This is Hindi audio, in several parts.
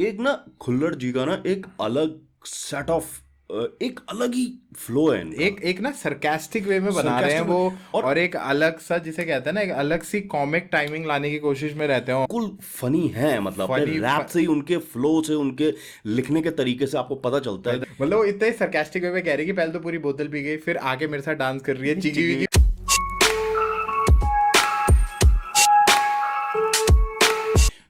एक ना खुल्लर जी का ना एक अलग सेट ऑफ एक अलग ही फ्लो है इनका। एक एक ना सरकास्टिक वे में बना रहे हैं सरकास्टिक में वो। और और एक अलग सा जिसे कहते हैं ना, एक अलग सी कॉमिक टाइमिंग लाने की कोशिश में रहते हो। बिल्कुल फनी है, मतलब अपने फनी रैप से ही, उनके फ्लो से, उनके लिखने के तरीके से आपको पता चलता है। मतलब वो इतने सरकास्टिक वे में कह रही है कि पहले तो पूरी बोतल पी गई, फिर आके मेरे साथ डांस कर रही है चिकी चिकी विकी।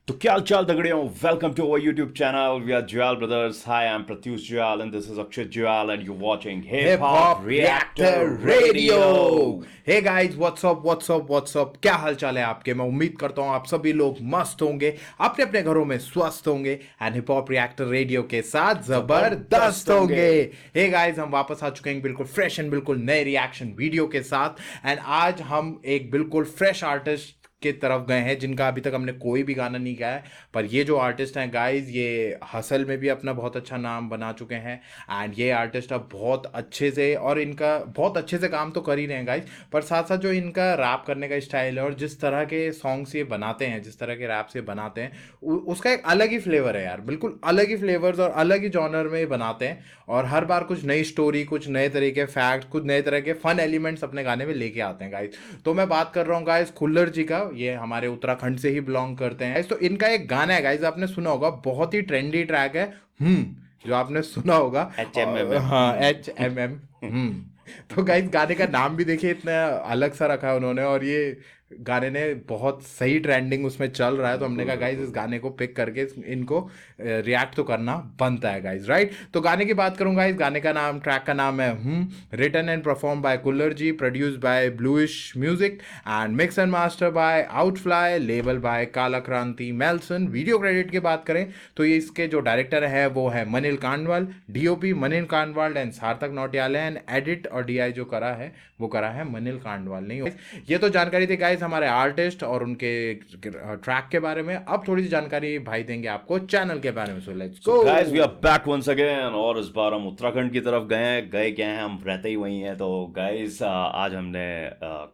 तो क्या हाल चाल दगड़ियों, welcome to our YouTube channel. We are Jwal brothers. Hi, I am Pratyush Jwal and this is Akshay Jwal and you watching hip hip hop hop reactor reactor radio. Radio. Hey guys, what's up, क्या हाल चाल है आपके। मैं उम्मीद करता हूँ आप सभी लोग मस्त होंगे, अपने अपने घरों में स्वस्थ होंगे and hip hop reactor radio के साथ जबरदस्त होंगे। हे गाइस, हम वापस आ चुके हैं बिल्कुल फ्रेश एंड बिल्कुल नए रिएक्शन वीडियो के साथ। एंड आज हम एक बिल्कुल फ्रेश आर्टिस्ट के तरफ गए हैं जिनका अभी तक हमने कोई भी गाना नहीं गाया है। पर ये जो आर्टिस्ट हैं गाइस, ये हसल में भी अपना बहुत अच्छा नाम बना चुके हैं। एंड ये आर्टिस्ट अब बहुत अच्छे से, और इनका बहुत अच्छे से काम तो कर ही रहे हैं गाइस, पर साथ साथ जो इनका रैप करने का स्टाइल है और जिस तरह के सॉन्ग्स ये बनाते हैं, जिस तरह के रैप्स ये बनाते हैं, उसका एक अलग ही फ्लेवर है यार। बिल्कुल अलग ही फ्लेवर्स और अलग ही जॉनर में ये बनाते हैं। और हर बार कुछ नई स्टोरी, कुछ नए तरह के फैक्ट, कुछ नए तरह के फन एलिमेंट्स अपने गाने में लेके आते हैं गाइस। तो मैं बात कर रहा हूँ गाइस खुल्लर जी का। ये हमारे उत्तराखंड से ही बिलोंग करते हैं गाइस। तो इनका एक गाना है गाइस, आपने सुना होगा, बहुत ही ट्रेंडी ट्रैक है जो आपने सुना होगा। HMM। हाँ, HMM। तो गाइस गाने का नाम भी देखिए, इतना अलग सा रखा है उन्होंने, और ये गाने ने बहुत सही ट्रेंडिंग उसमें चल रहा है। तो हमने बिल्कुल कहा गाइस इस बिल्कुल। गाने को पिक करके इनको रिएक्ट तो करना बनता है गाइस, राइट। तो गाने की बात करूंगा, इस गाने का नाम, ट्रैक का नाम है written and perform by Kullar ji, produce by Bluish music and mix and master by Outfly, label by Kala Kranti मेल्सन। Video credit की बात करें तो ये इसके जो डायरेक्टर है वो है मनिल कांडवाल, डीओपी मनिल कांडवाल एंड सार्थक नौटियाल, एंड एडिट और डीआई जो करा है वो करा है मनिल कांडवाल। नहीं, ये तो जानकारी थी गाइस हमारे आर्टिस्ट और उनके ट्रैक के बारे में। अब थोड़ी सी जानकारी भाई देंगे आपको चैनल के बारे में। So let's so go. Guys, we are back once again, और इस बार हम उत्तराखंड की तरफ गए हैं। गए क्या हैं, हम रहते ही वहीं हैं। तो गाइस, आज हमने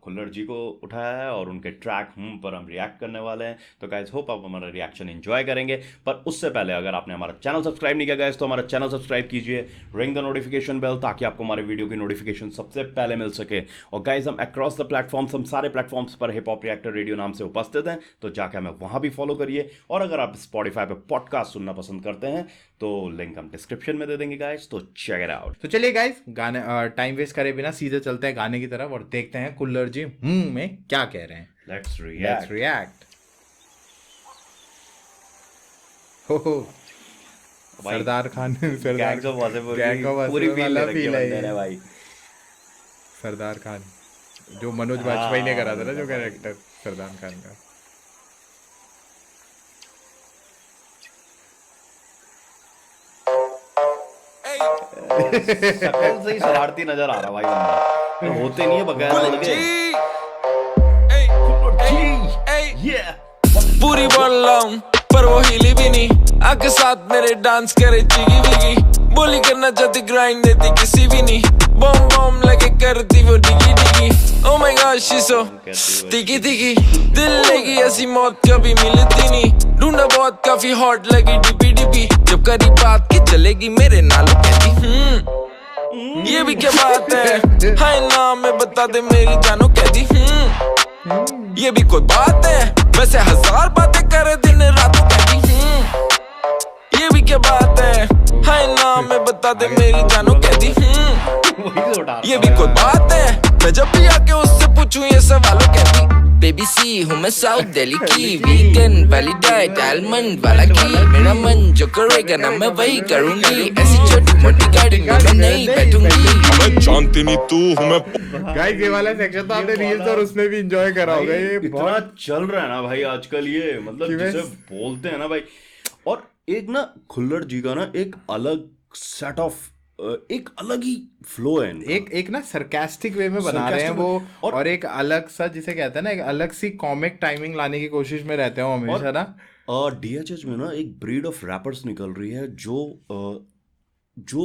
खुल्लर जी को उठाया है और उनके ट्रैक पर हम रिएक्ट करने वाले हैं। तो गाइस, होप आप हमारा रिएक्शन एंजॉय करेंगे। पर उससे पहले अगर आपने हमारा चैनल सब्सक्राइब नहीं किया गाइस, तो हमारा चैनल सब्सक्राइब कीजिए, रिंग द नोटिफिकेशन बेल, ताकि आपको हमारे वीडियो की नोटिफिकेशन सबसे पहले मिल सके। और गाइस, हम अक्रॉस द प्लेटफॉर्म्स, हम सारे प्लेटफॉर्म्स पर हिप हॉप रिएक्टर रेडियो नाम से उपस्थित हैं। तो जाकर हमें वहां भी फॉलो करिए। और अगर आप स्पॉटिफाई पे पॉडकास्ट सुनना पसंद करते हैं तो लिंक हम डिस्क्रिप्शन में दे देंगे गाइस, तो चेक इट आउट। तो चलिए गाइस, गाने टाइम वेस्ट करे बिना सीधे चलते हैं गाने की तरफ और देखते हैं कुल्लर जी में क्या कह रहे हैं। Let's let's react. रिएक्ट। हो भाई, सरदार खान सरदार गैंग्स ऑफ वासेपुर गैंग की ऑफ पूरी वासेपुर फील ले वाला रखी है फील है बंदे ये। ने भाई। सरदार खान जो मनोज बाजपेयी ने हाँ करा था ना, जो मतलब भाई, कैरेक्टर सरदार खान का। शक्ल से ही शरारती नजर आ रहा भाई बंदा, पर होते नहीं है बगैर Bullet लगे। G, ey, ey, Yeah। पूरी बॉल लाऊं पर वो हिली भी नहीं, आके साथ मेरे डांस करे चिगी विगी, बोली करना चाहती ग्राइंड देती किसी भी नहीं, बॉम बॉम लगे करती वो डिगी डिगी, oh my God she so तिकी तिकी, दिल लेगी ऐसी मौत कभी मिलती नहीं, ढूंढा बहुत काफी हॉट लगी डिपी डिपी, जब करी बात की चलेगी मेरे नाल कहती ये भी क्या बात है, हाय नाम में बता दे मेरी जानो कहती ये भी कोई बात है, वैसे हजार बातें करे दिन रात कहती ये भी क्या बात है, हाय नाम में बता दे मेरी जानो कहती वही से उठा ये भी कोई बात है, मैं जब भी आके उससे पूछूं ये सवालों कहती बेबी सी हूँ मैं साउथ दिल्ली की, वीगन वाली डाइट आलमंड वाला घी, मेरा मन जो करेगा ना मैं वही करूंगी, ऐसी छोटी मोटी गाड़ी में मैं नहीं बैठूंगी, मैं जानती नहीं तू हूँ मैं। गाइस ये वाला सेक्शन तो आपने रील्स और उसमें भी एंजॉय करा होगा। ये इतना बहुत चल रहा है ना भाई आजकल, ये मतलब कि जिसे बस- बोलते हैं ना भाई। और एक ना खुल्लर जी का ना एक अलग सेट ऑफ, एक अलग ही फ्लो है इनका। एक ना सरकास्टिक वे में बना रहे हैं Sarcastic वो। में, और एक अलग सा जिसे कहते हैं ना, एक अलग सी कॉमिक टाइमिंग लाने की कोशिश में रहते हैं वो हमेशा ना। डीएचएच में ना एक ब्रीड ऑफ रैपर्स निकल रही है जो जो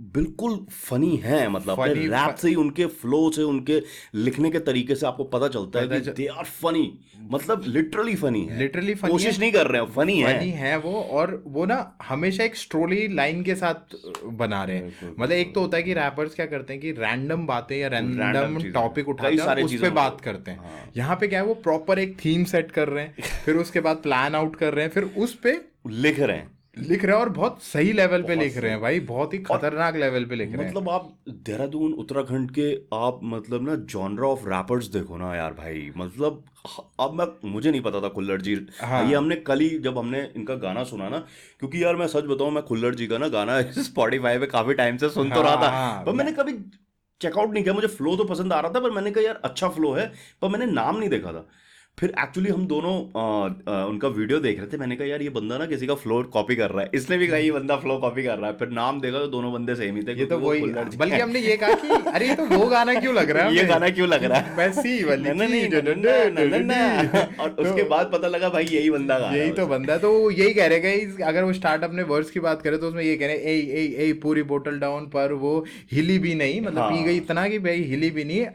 बिल्कुल फनी है, मतलब अपने Funny, रैप से ही, उनके फ्लो से, उनके लिखने के तरीके से आपको पता चलता है कि दे आर फनी, मतलब लिटरली फनी है, लिटरली फनी कोशिश नहीं कर रहे हैं, फनी फनी है। है वो। और वो ना हमेशा एक स्टोरी लाइन के साथ बना रहे हैं। मतलब एक तो होता है कि रैपर्स क्या करते हैं कि रैंडम बातें या रैंडम चीजें, टॉपिक कई उठाते हैं सारी और उस चीजों पे को- बात करते हैं। यहाँ पे क्या है, वो प्रॉपर एक थीम सेट कर रहे हैं, फिर उसके बाद प्लान आउट कर रहे हैं, फिर उस पे लिख रहे हैं, लिख रहे हैं, और बहुत सही लेवल पे लिख रहे हैं भाई, बहुत ही खतरनाक लेवल पे लिख रहे हैं। मतलब आप देहरादून उत्तराखंड के आप मतलब ना जॉनरा ऑफ रैपर्स देखो ना यार भाई, मतलब अब मुझे नहीं पता था खुल्लर जी, हाँ। ये हमने कल ही जब हमने इनका गाना सुना ना, क्योंकि यार मैं सच बताऊं, मैं खुल्लर जी का ना गाना स्पॉटिफाई पे काफी टाइम से सुन तो रहा था, हाँ, पर मैंने कभी चेकआउट नहीं किया। मुझे फ्लो तो पसंद आ रहा था, पर मैंने कहा यार अच्छा फ्लो है, पर मैंने नाम नहीं देखा था। फिर एक्चुअली हम दोनों उनका वीडियो देख रहे थे, मैंने कहा यार ये बंदा ना किसी का फ्लो कॉपी कर रहा है, इसने भी कहा ये बंदा फ्लो कॉपी कर रहा है, फिर नाम देखा तो दोनों बंदे सेम ही थे, ये तो क्योंकि वो वही, खुल्लर जी बल्कि हैं। हमने ये कहा कि अरे ये तो वो गाना क्यों लग रहा है ये हमें? गाना क्यों लग रहा है, वैसी वाली नहीं, की, और उसके तो बाद पता लगा भाई यही बंदा गा रहा यही है तो उसमें। बंदा है। तो वो यही कह रहे हैं, अगर वो स्टार्ट अपने वर्ड्स की बात करें तो उसमें ये कह रहे हैं, ए ए ए पूरी बोतल डाउन, पर वो हिली भी नहीं, मतलब पी गई इतना कि भाई हिली भी नहीं,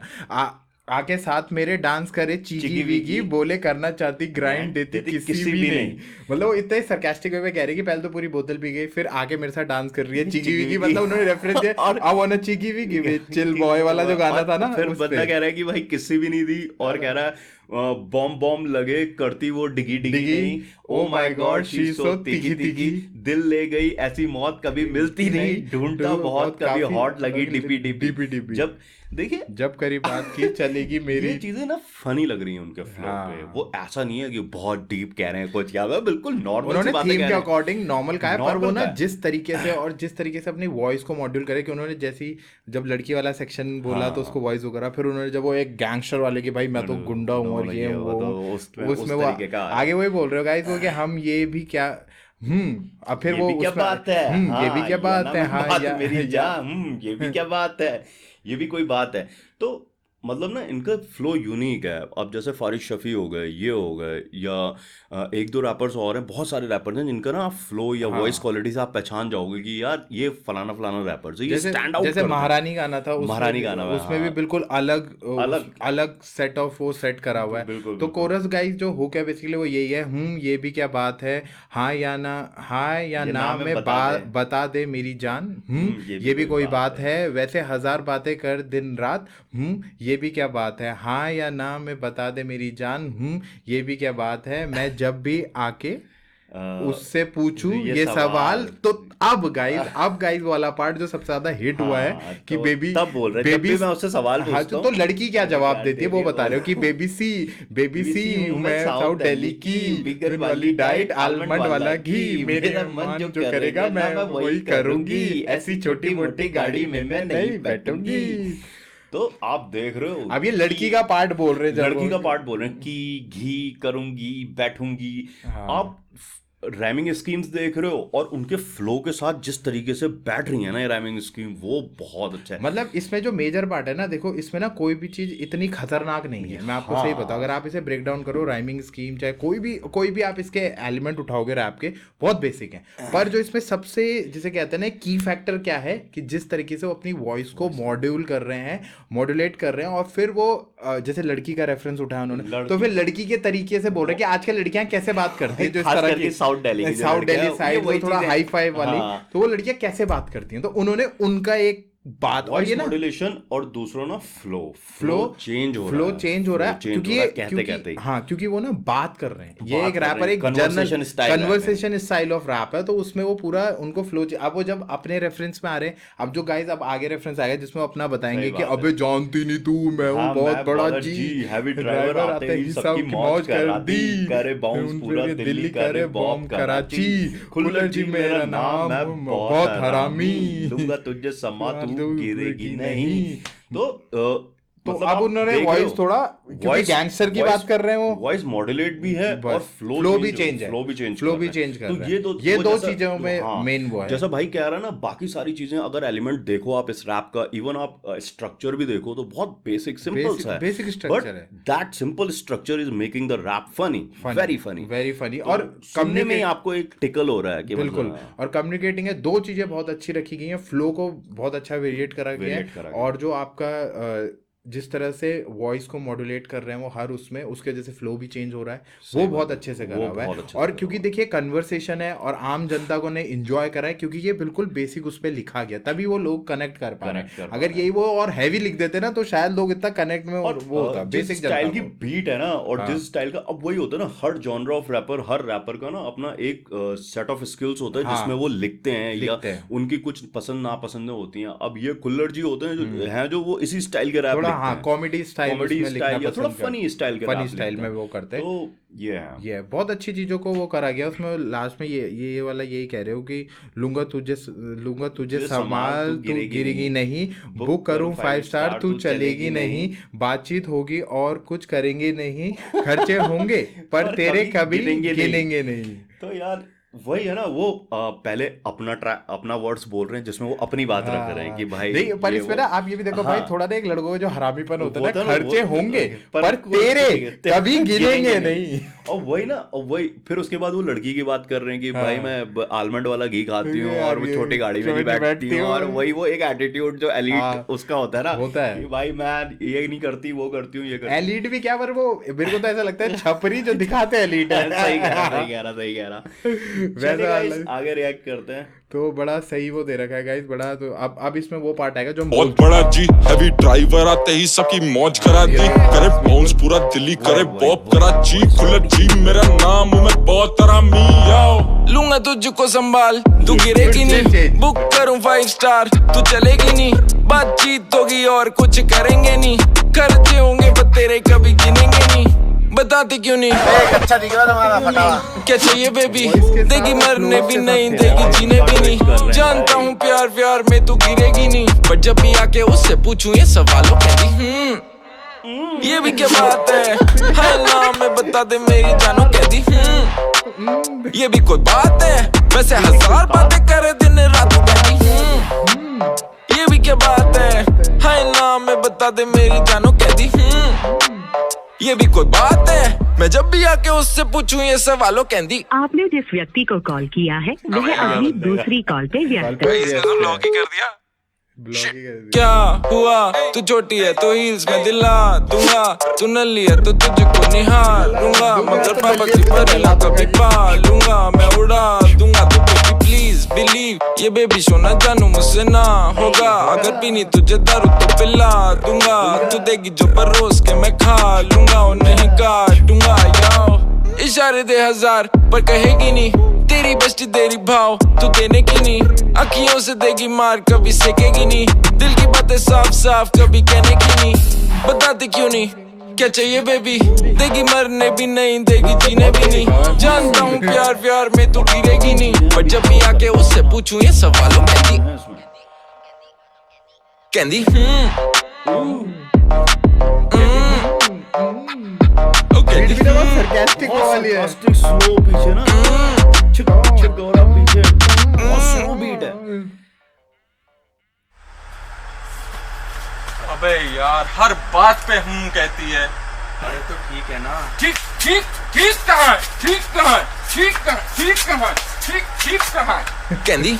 आके साथ मेरे डांस करे चीगी वीगी, बोले करना चाहती ग्राइंड, देती किसी भी नहीं। मतलब वो इतने सरकास्टिक वे में कह रहे कि पहले तो पूरी बोतल पी गई, फिर आके मेरे साथ डांस कर रही है चीगी वीगी, मतलब उन्होंने रेफरेंस दिया और- आई वांट चीगी वीगी विद चिल बॉय वाला जो गाना था ना, फिर उस बंदा पे। कह रहा है कि भाई किसी भी नहीं दी, और कह रहा है बॉम्ब बॉम्ब लगे करती वो डिगी डिगी डिगी, नहीं, oh my God she so तिगी तिगी, दिल ले गई ऐसी मौत कभी मिलती नहीं, ढूंढता बहुत कभी हॉट लगी डिपी डिपी डिपी। जब देखिए जब करी बात की चलेगी मेरी। ये चीजें ना फनी लग रही हैं उनके फ्लो हाँ। पे, वो ऐसा नहीं है कि बहुत डीप कह रहे हैं कुछ, क्या है बिल्कुल नॉर्मल उन्होंने सी बातें थीम कह के रहे हैं। अकॉर्डिंग नॉर्मल का है, पर Normal वो ना का है। जिस तरीके से और जिस तरीके से अपनी वॉइस को मॉड्यूल करे, कि उन्होंने जैसी जब लड़की वाला सेक्शन बोला तो उसको वॉइस वगैरह, फिर उन्होंने जब वो एक गैंगस्टर वाले की भाई मैं तो गुंडा हूँ और ये वो, तो उसमें उस वो तरीके का आगे वही बोल रहे हो गाइस वो कि हम ये भी क्या, अब फिर ये वो भी क्या उसमें बात है, ये भी हाँ, क्या ये बात ना है, मैं हाँ बात या मेरी जान, ये भी क्या बात है, ये भी कोई बात है। तो मतलब ना इनका फ्लो यूनिक है। अब जैसे फारिक शफी हो गए, ये हो गए, या एक दो रैपर्स और हैं, बहुत सारे रैपर्स हैं जिनका ना फ्लो या वॉइस क्वालिटी से आप पहचान जाओगे कि यार ये फलाना फलाना रैपर्स है, ये जैसे स्टैंड आउट जैसे महारानी गाना था, महारानी गाना में, उसमें भी हाँ। बिल्कुल अलग अलग। अलग सेट ऑफ वो सेट करा हुआ है। बिल्कुल, तो बिल्कुल। कोरस गाइस जो हुक है बेसिकली वो यही है, ये भी क्या बात है, हाँ या ना, हाँ या ये ना नाम है, में बता दे मेरी जान, ये भी कोई बात है, वैसे हजार बातें कर दिन रात, ये भी क्या बात है, हाँ या ना में बता दे मेरी जान, ये भी क्या बात है, मैं जब भी आके उससे पूछूं ये सवाल। तो अब गाइस वाला पार्ट जो सबसे ज्यादा हिट हुआ है हाँ, कि तो बेबी तब बोल रहे हैं, जब भी मैं उससे सवाल हाँ, पूछता तो हूँ, लड़की क्या जवाब देती है वो बता रहे हो कि बेबी सी हूँ मैं साउथ दिल्ली की, बिगर वाली डाइट आलमंड वाला घी, मेरे मन जो करेगा मैं वही करूंगी, ऐसी छोटी मोटी गाड़ी में मैं नहीं बैठूंगी। तो आप देख रहे हो, अब ये लड़की का पार्ट बोल रहे हैं, जब लड़की का पार्ट बोल रहे हैं कि घी करूंगी बैठूंगी। आप रैमिंग स्कीम्स देख रहे हो, और उनके फ्लो के साथ जिस तरीके से बैठ रही है ना ये रैमिंग स्कीम, वो बहुत अच्छा है। मतलब इसमें जो मेजर पार्ट है ना, देखो इसमें ना कोई भी चीज इतनी खतरनाक नहीं है, मैं आपको सही बताऊं, अगर आप इसे ब्रेक डाउन करो, राइमिंग स्कीम चाहे कोई भी आप इसके एलिमेंट उठाओगे रैप के, बहुत बेसिक है। पर जो इसमें सबसे जिसे कहते हैं ना की फैक्टर क्या है, कि जिस तरीके से वो अपनी वॉइस को मॉड्यूलेट कर रहे हैं, और फिर वो जैसे लड़की का रेफरेंस उठाया उन्होंने, तो फिर लड़की के तरीके से बोल रहे हैं कि आजकल लड़कियां कैसे बात करती है, जो इस तरह की साउथ दिल्ली की जो साउथ लड़कियां दिल्ली हैं, साइड वही में थोड़ा चीजें- हाई फाई वाली, हाँ। तो वो लड़कियां कैसे बात करती हैं, तो उन्होंने उनका एक बात, और ये ना मॉड्यूलेशन, और दूसरा ना फ्लो चेंज हो फ्लो रहा है, चेंज हो रहा है, कहते कहते ही। हाँ, क्योंकि वो ना बात कर रहे हैं, ये बात एक कर रहे रैपर हैं, एक conversation style conversation style of rap है, तो उसमें वो पूरा उनको फ्लो, अब वो जब अपने रेफरेंस में आ रहे हैं, अब जो गाइस अब आगे रेफरेंस आएगा जिसमें वो अपना बताएंगे सही कि बात है। अबे जानती नहीं तू, मैं हूँ हाँ, बहुत मैं बड़ा बहुत जी, हैवी ड्राइवर आते ही सबकी मौज करा दी, करे बाउंस पूरा दिल्ली, करे बॉम्ब कराची, खुल्लर जी मेरा नाम, मैं बहुत हरामी, दूंगा तुझे समा तू गिरेगी नहीं। तो तो मतलब अब आप उन्होंने देख रहे वॉइस हो, थोड़ा, क्योंकि voice- गैंगस्टर की voice- बात कर रहे हैं वो, वॉइस मॉड्यूलेट भी है और फ्लो भी चेंज है, फ्लो भी चेंज फ्लो कर भी रहा है। चेंज कर तो रहा है। ये ये वो दो जैसा- चीजों में हाँ, मेन वो है। जैसा भाई कह रहा है ना, बाकी सारी चीजें अगर एलिमेंट देखो आप इस रैप का, इवन आप स्ट्रक्चर भी देखो तो बहुत बेसिक सिंपल सा है, बेसिक स्ट्रक्चर है। That simple structure is making the rap funny, very funny, very funny. और और सुनने में ही आपको एक टिकल हो रहा है कि बिल्कुल, मतलब, और कम्युनिकेटिंग है, दो चीजें बहुत अच्छी रखी गई हैं, फ्लो को बहुत अच्छा वेरिएट करा गया Variate करा है, गया। और जो आपका जिस तरह से वॉइस को मॉड्यूलेट कर रहे हैं वो हर उसमें, उसके वजह से फ्लो भी चेंज हो रहा है, वो बहुत अच्छे से करा हुआ है। और क्योंकि देखिए कन्वर्सेशन है और आम जनता को ने इंजॉय करा है, क्योंकि ये बिल्कुल बेसिक उस पर लिखा गया, तभी वो लोग कनेक्ट कर पा रहे हैं। अगर यही वो और हैवी लिख देते ना तो शायद लोग इतना कनेक्ट में, और वो होता बेसिक स्टाइल की बीट है ना, और जिस स्टाइल का, अब वही होता है ना, हर जॉनर ऑफ रैपर, हर रैपर का ना अपना एक सेट ऑफ स्किल्स होता है जिसमें वो लिखते हैं या उनकी कुछ पसंद नापसंदें होती हैं। अब ये खुल्लर जी होते हैं जो वो इसी स्टाइल के रैप लिखते हैं, कॉमेडी स्टाइल या थोड़ा फनी स्टाइल के फनी स्टाइल में वो करते हैं। तो ये बहुत अच्छी चीजों को वो करा गया उसमें। लास्ट में ये वाला यही कह रहे हो कि लूंगा तुझे संभाल, तू गिरेगी नहीं, बुक करूं 5 स्टार, तू चलेगी नहीं, बातचीत होगी और कुछ करेंगे नहीं, खर्चे होंगे पर तेरे कभी गिनेंगे नहीं। तो यार वही है ना, वो पहले अपना वर्ड्स बोल रहे हैं जिसमें वो अपनी बात रख रहे हैं कि भाई नहीं, पर इसमें ना आप ये भी देखो भाई, थोड़ा ना एक लड़कों में जो हरामीपन होता है ना, खर्चे होंगे पर तेरे कभी गिनेंगे नहीं। और वही ना, और वही फिर उसके बाद वो लड़की की बात कर रहे हैं कि भाई मैं आलमंड वाला घी खाती हूँ और वो छोटी गाड़ी में नहीं बैठती हूँ, और वही वो एक एटीट्यूड जो एलीट उसका होता है ना, होता है कि भाई मैं ये नहीं करती, वो करती हूँ, ये करती। एलीट भी क्या, पर वो मेरे को तो ऐसा लगता है छपरी जो दिखाते हैं एलीट है। सही कह रहा वैसे आगे रिएक्ट करते हैं। तो बड़ा सही वो दे रखा है गाइस, बड़ा। तो अब इसमें वो पार्ट आएगा जो बहुत बड़ा जी हैवी ड्राइवर आते ही सबकी मौज करा दी, करे बाउंस पूरा दिल्ली, करे पॉप करा जी, खुला जी मेरा नाम, मैं बहुत आरामी आओ। लूंगा तुझको संभाल, तू गिरेगी नहीं, बुक करूं 5 स्टार, तू चलेगी नहीं, बातचीत होगी और कुछ करेंगे नहीं, खर्चे होंगे पर तेरे कभी गिनेंगे नहीं, बताती क्यों नहीं, अच्छा दिख रहा तुम्हारा फटावा। क्या चाहिए बेबी, देगी मरने भी नहीं, देगी जीने भी नहीं, जानता हूँ प्यार प्यार में तू गिरेगी नहीं, बट जब भी आके उससे पूछूं ये सवालों कहती ये भी क्या बात है, हाय नाम में बता दे मेरी जानो कहती ये भी कोई बात है, वैसे 1000 बातें करे दिन रात कहती ये भी क्या बात है, हाय नाम में बता दे मेरी जानो कहती ये भी कोई बात है, मैं जब भी आके उससे पूछूं ये सवालों कहती। आपने जिस व्यक्ति को कॉल किया है वह अभी दूसरी कॉल पे व्यस्त है। इसने तो ब्लॉक ही कर दिया। ब्लॉग ही कर दिया। क्या हुआ, तू छोटी है तो हील्स में दिला दूंगा, तू नल्ली है तो तुझको निहारूंगा, मगर पापा की परेला कभी पा लूंगा, मैं उड़ा दूंगा तो बेबी प्लीज बिलीव, ये बेबी सोना जानू मुझसे ना होगा, अगर पीनी तुझे दारू तो पिला दूंगा, तू देगी जो परोस के मैं खा लूंगा और नहीं काटूंगा। याओ इशारे दे 1000 पर कहेगी नहीं, तेरी बेस्टी तेरी भाव तू देने की नहीं, अखियों से देगी मार कभी सेकेगी नहीं, दिल की बातें साफ साफ कभी कहने की नहीं, बताती क्यों नहीं, क्या चाहिए बेबी, देगी मरने भी नहीं, देगी जीने भी नहीं, जानता हूँ प्यार प्यार में तू गिरेगी नहीं, पर जब भी आके उससे पूछूं ये सवालों कहती Beat भी तो बहुत sarcastic वाली है। स्लो पीछे ना, छिक छिक और पीछे बहुत स्लो बीट है। अबे यार हर बात पे कहती है। अरे तो ठीक है ना, ठीक ठीक ठीक कहाँ है, ठीक कहाँ है, ठीक कहाँ, ठीक कहाँ, ठीक ठीक कहाँ कहती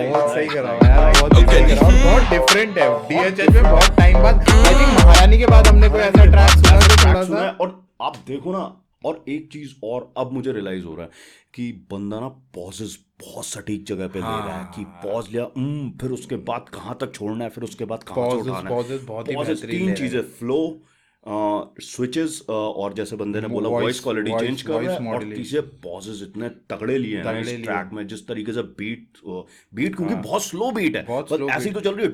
बहुत सही करा हुआ है यार, बहुत ही सही करा हुआ है, बहुत डिफरेंट है। डीएचएच में बहुत टाइम बाद, आई थिंक महारानी के बाद हमने कोई ऐसा ट्रैक सुना जो थोड़ा सा। और आप देखो ना, और एक चीज और अब मुझे रियलाइज हो रहा है कि बंदा ना पॉजेस बहुत सटीक जगह पे ले रहा है, कि पॉज लिया, फिर उसके बाद कहाँ तक छोड़ना है, फिर उसके बाद कहाँ से उठाना है। पॉजेस बहुत ही Pauses, बेहतरीन तीन ले रहे चीजें, फ्लो, स्विचेस और जैसे बंदे ने बोला Voice- voice quality voice- change कर रहा voice है, और modulation। तीसरे पॉजेस इतने तगड़े लिए हैं ना इस ट्रैक में, जिस तरीके से बीट क्योंकि बहुत स्लो बीट है, बहुत बस slow ऐसी beat। तो चल रही है,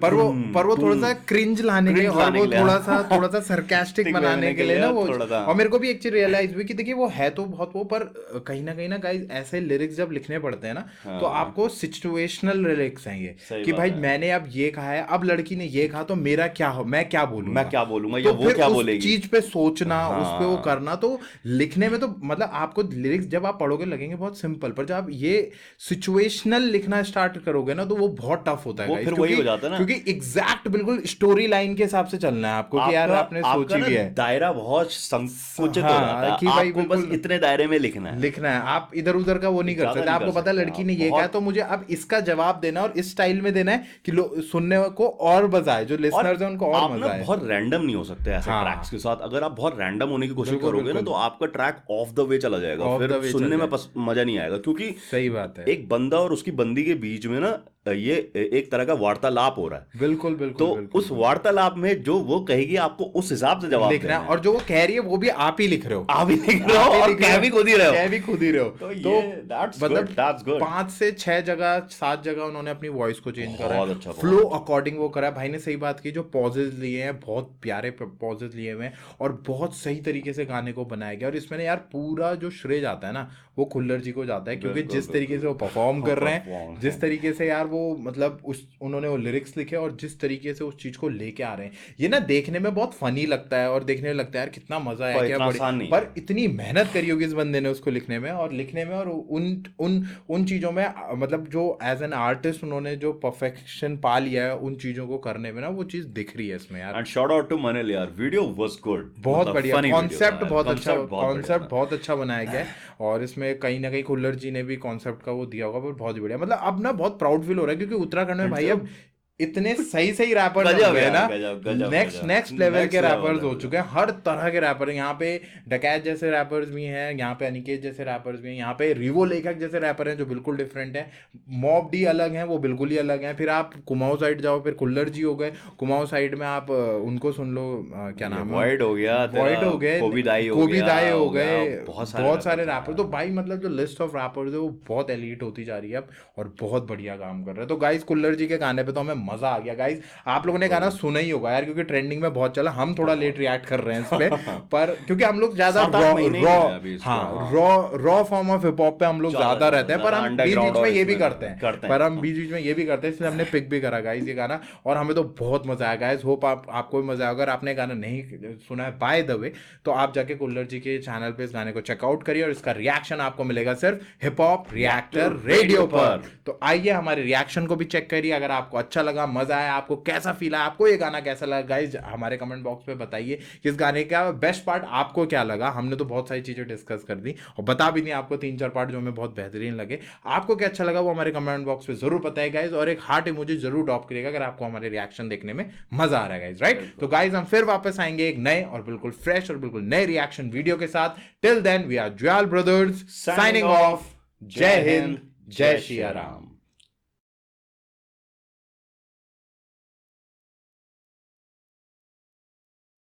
पर वो थोड़ा सा क्रिंज लाने के लिए, और वो थोड़ा सा सरकास्टिक बनाने के लिए ना वो। थोड़ा सा। और मेरे को भी एक चीज रियलाइज हुई कि देखिए वो है तो बहुत वो, पर कहीं ना गाइस ऐसे लिरिक्स जब लिखने पड़ते हैं ना, तो आपको सिचुएशनल लिरिक्स हैं ये, सही कि बात भाई है। मैंने अब ये कहा है, अब लड़की ने ये कहा तो मेरा क्या हो, मैं क्या बोलूंगा, मैं क्या बोलूंगा तो या वो फिर क्या उस बोलेगी, चीज पे सोचना, उस पे वो हाँ। करना, तो लिखने में तो मतलब आपको लिरिक्स जब आप पढ़ोगे लगेंगे बहुत सिंपल, पर जब आप ये सिचुएशनल लिखना स्टार्ट करोगे ना तो वो बहुत टफ होता है वो guys, फिर वही क्योंकि- हो जाता है ना। क्योंकि एग्जैक्ट बिल्कुल स्टोरी लाइन के हिसाब से चलना है आपको, कि यार आपने सोची ना भी है, दायरा बहुत संकुचित हो हाँ, जाता है, कि भाई आपको बस बिल्कुल इतने दायरे में लिखना है। लिखना है, आप इधर उधर का वो नहीं कर ज्यादा सकते, नहीं आपको कर पता है सकते लड़की ने आप, ये कहा बहुत- तो मुझे अब इसका जवाब देना और इस स्टाइल में देना है कि सुनने को और मजा आए, जो लिसनर्स है उनको और आप मजा ना आए। बहुत रैंडम नहीं हो सकते ऐसे हाँ। ट्रैक्स के साथ, अगर आप बहुत रैंडम होने की कोशिश बिल्कुल, करोगे ना बिल्कुल। तो आपका ट्रैक ऑफ द वे चला जाएगा, Off the फिर way सुनने चल में मजा नहीं आएगा, क्योंकि सही बात है, एक बंदा और उसकी बंदी के बीच में ना ये एक तरह का वार्तालाप हो रहा है, बिल्कुल तो बिल्कुल उस वार्तालाप में जो वो कहेगी आपको उस हिसाब से जवाब लिखना देना है, है। और जो वो कह रही है वो भी आप ही लिख रहे हो, आप ही लिख रहे हो और कह भी खुद ही रहे हो, कह भी खुद ही रहे हो, तो that's good, that's good। 5 से 6 जगह 7 जगह उन्होंने अपनी वॉइस को चेंज करा बहुत है, अच्छा, बहुत फ्लो अकॉर्डिंग वो करा है। भाई ने सही बात की, जो पॉजेज लिए हैं बहुत प्यारे पॉजेज लिए हुए हैं, और बहुत सही तरीके से गाने को बनाया गया, और इसमें ना यार पूरा जो श्रेय जाता है ना वो खुल्लर जी को जाता है, क्योंकि बिल्कुल, जिस तरीके से वो परफॉर्म कर रहे हैं, perform जिस तरीके से यार वो मतलब उन्होंने वो लिरिक्स लिखे और जिस तरीके से उस चीज को लेके आ रहे हैं, ये ना देखने में बहुत फनी लगता है, और देखने में लगता है यार कितना मजा आया, पर क्या इतना बड़ी, आसान नहीं पर इतनी मेहनत करी होगी इस बंदे ने उसको लिखने में और लिखने में, और उन चीजों में मतलब जो एज एन आर्टिस्ट उन्होंने जो परफेक्शन पा लिया है उन चीजों को करने में ना, वो चीज दिख रही है इसमें यार। And shout out to Manil यार, वीडियो वाज गुड, बहुत बढ़िया कॉन्सेप्ट, बहुत अच्छा कॉन्सेप्ट कॉन्सेप्ट बहुत अच्छा बनाया गया है, और इसमें कहीं ना कहीं खुल्लर जी ने भी कॉन्सेप्ट का वो दिया होगा, पर बहुत ही बढ़िया। मतलब अब ना बहुत प्राउड फील हो रहा है, क्योंकि उत्तराखंड में भाई अब इतने सही रैपर हो गए ना, नेक्स्ट लेवल के रैपर्स हो चुके हैं, हर तरह के रैपर। यहाँ पे डकैत जैसे रैपर्स भी हैं, यहाँ पे अनिकेत जैसे रैपर्स भी हैं, यहाँ पे रिवो लेखक जैसे रैपर हैं जो बिल्कुल डिफरेंट है, मॉब डी अलग हैं, वो बिल्कुल ही अलग हैं। फिर आप कुमाऊं साइड जाओ, फिर खुल्लर जी हो गए, कुमाऊं साइड में आप उनको सुन लो, क्या नाम है, वॉइड हो गया, वॉइड हो गए, कोबीदाई हो गए, बहुत सारे रैपर। तो भाई मतलब जो लिस्ट ऑफ रैपर्स है वो बहुत एलीट होती जा रही है अब, और बहुत बढ़िया काम कर रहे हैं। तो गाइस खुल्लर जी के गाने पे तो हमें मजा आ गया। गाइस आप लोगों ने गाना सुना ही होगा यार, क्योंकि ट्रेंडिंग में बहुत चला, हम थोड़ा लेट रिएक्ट कर रहे हैं इस पे पर क्योंकि हम लोग ज्यादा raw form of hip hop पे हम लोग ज्यादा रहते हैं, पर हम बीच बीच में ये भी करते हैं, इसलिए हमने पिक भी करा गाइस ये गाना, और हमें तो बहुत मजा आया गाइस। होप आपको भी मजा आया। अगर आपने गाना नहीं सुना है बाय द वे, तो आप जाके खुल्लर जी के चैनल पे इस गाने को चेकआउट करिए, और इसका रिएक्शन आपको मिलेगा सिर्फ हिप हॉप रिएक्टर रेडियो पर। तो आइए हमारे रिएक्शन को भी चेक करिए, अगर आपको अच्छा लगा, मजा आया, आपको कैसा फील आया, आपको ये गाना कैसा लगा गाइज, हमारे कमेंट बॉक्स में बताइए कि इस गाने का बेस्ट पार्ट आपको क्या लगा। हमने तो बहुत सारी चीजें डिस्कस कर दी और बता भी नहीं आपको 3-4 पार्ट जो हमें बहुत बेहतरीन लगे। आपको क्या अच्छा लगा वो हमारे कमेंट बॉक्स में जरूर बताइए गाइज, और एक हार्ट इमोजी जरूर ड्रॉप करिएगा अगर आपको हमारे रिएक्शन देखने में मजा आ रहा है गाइज, राइट। तो गाइज हम फिर वापस आएंगे एक नए और बिल्कुल फ्रेश और बिल्कुल नए रिएक्शन वीडियो के साथ। Till then we are Jwal brothers signing off. जय हिंद, जय श्री राम।